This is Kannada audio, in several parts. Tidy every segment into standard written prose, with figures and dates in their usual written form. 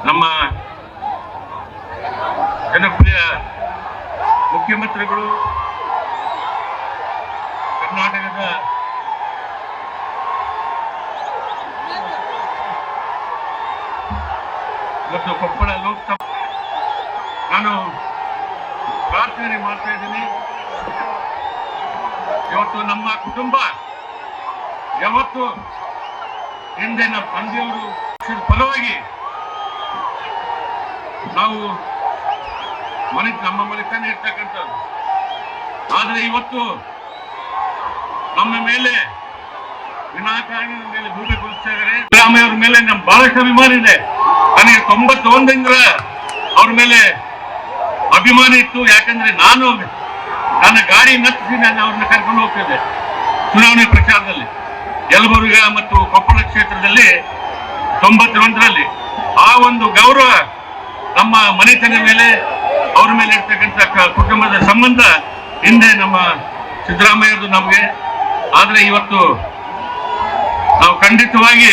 ನಮ್ಮ ಜನಪ್ರಿಯ ಮುಖ್ಯಮಂತ್ರಿಗಳು ಕರ್ನಾಟಕದ ಮತ್ತು ಕೊಪ್ಪಳ ಲೋಕಸಭಾ ನಾನು ಪ್ರಾರ್ಥನೆ ಮಾಡ್ತಾ ಇದ್ದೀನಿ. ಇವತ್ತು ನಮ್ಮ ಕುಟುಂಬ ಯಾವತ್ತು ಹಿಂದೆ ನಮ್ಮ ತಂದೆಯವರು ಫಲವಾಗಿ ನಾವು ನಮ್ಮ ಮನೆತನ ಇರ್ತಕ್ಕಂಥದ್ದು. ಆದರೆ ಇವತ್ತು ನಮ್ಮ ಮೇಲೆ ವಿನಾಕಾರಣ ಮೇಲೆ ಭೂಮಿ ಕೊಡಿಸ್ತಾ ಇದ್ದಾರೆ. ಸಿದ್ದರಾಮಯ್ಯ ಮೇಲೆ ನಮ್ಮ ಬಹಳಷ್ಟು ಅಭಿಮಾನ ಇದೆ. ನನಗೆ 91ರಿಂದ ಅವ್ರ ಮೇಲೆ ಅಭಿಮಾನ ಇತ್ತು. ಯಾಕಂದ್ರೆ ನಾನು ನನ್ನ ಗಾಡಿ ನತ್ತಿಸಿ ನಾನು ಅವ್ರನ್ನ ಕರ್ಕೊಂಡು ಹೋಗ್ತಿದ್ದೆ ಚುನಾವಣೆ ಪ್ರಚಾರದಲ್ಲಿ ಯಲಬುರ್ಗಾ ಮತ್ತು ಕೊಪ್ಪಳ ಕ್ಷೇತ್ರದಲ್ಲಿ 91ರಲ್ಲಿ. ಆ ಒಂದು ಗೌರವ ನಮ್ಮ ಮನೆತನ ಮೇಲೆ ಅವ್ರ ಮೇಲೆ ಇರ್ತಕ್ಕಂಥ ಕುಟುಂಬದ ಸಂಬಂಧ ಹಿಂದೆ ನಮ್ಮ ಸಿದ್ದರಾಮಯ್ಯದು ನಮಗೆ. ಆದರೆ ಇವತ್ತು ನಾವು ಖಂಡಿತವಾಗಿ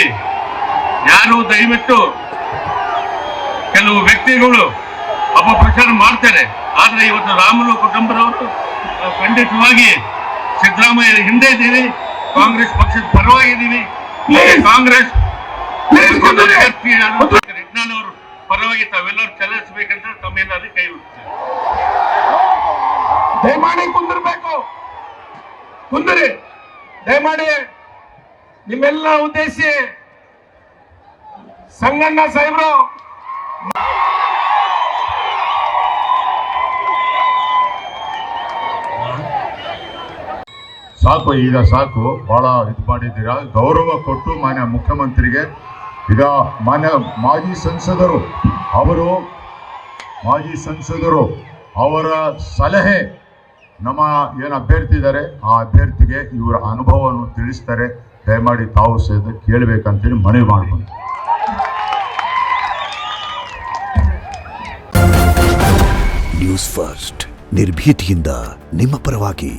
ಯಾರು ದಯವಿಟ್ಟು ಕೆಲವು ವ್ಯಕ್ತಿಗಳು ಅಪಪ್ರಚಾರ ಮಾಡ್ತಾರೆ. ಆದರೆ ಇವತ್ತು ರಾಮುಲು ಕುಟುಂಬದವರು ಖಂಡಿತವಾಗಿ ಸಿದ್ದರಾಮಯ್ಯ ಹಿಂದೆ ಇದ್ದೀವಿ, ಕಾಂಗ್ರೆಸ್ ಪಕ್ಷದ ಪರವಾಗಿದ್ದೀವಿ. ಕಾಂಗ್ರೆಸ್ ಯತ್ನಾಳ್ ಪರವಾಗಿ ತಾವೆಲ್ಲರೂ ಚಲಿಸಬೇಕಂತ ತಮ್ಮೆಲ್ಲರೂ ಕೈ ಬಿಡ್ತಾರೆ. ದಯಮಾಡಿ ಕುಂದಿರ್ಬೇಕು, ಕುಂದಿರಿ ದಯಮಾಡಿ. ನಿಮ್ಮೆಲ್ಲ ಉದ್ದೇಶಿ ಸಂಗಣ್ಣ ಸಾಹೇಬ್ರು ಸಾಕು, ಈಗ ಸಾಕು, ಬಹಳ ಇದು ಮಾಡಿದ್ದೀರಾ. ಗೌರವ ಕೊಟ್ಟು ಮಾನ್ಯ ಮುಖ್ಯಮಂತ್ರಿಗೆ ಈಗ ಮಾಜಿ ಸಂಸದರು ಅವರ ಸಲಹೆ ನಮ್ಮ ಏನು ಅಭ್ಯರ್ಥಿ ಇದ್ದಾರೆ ಆ ಅಭ್ಯರ್ಥಿಗೆ ಇವರ ಅನುಭವವನ್ನು ತಿಳಿಸ್ತಾರೆ. ದಯಮಾಡಿ ತಾವು ಸಹಿತ ಕೇಳಬೇಕಂತೇಳಿ ಮನವಿ ಮಾಡ್ಕೊಂಡು ನ್ಯೂಸ್ ಫಸ್ಟ್ ನಿರ್ಭೀತಿಯಿಂದ ನಿಮ್ಮ ಪರವಾಗಿ.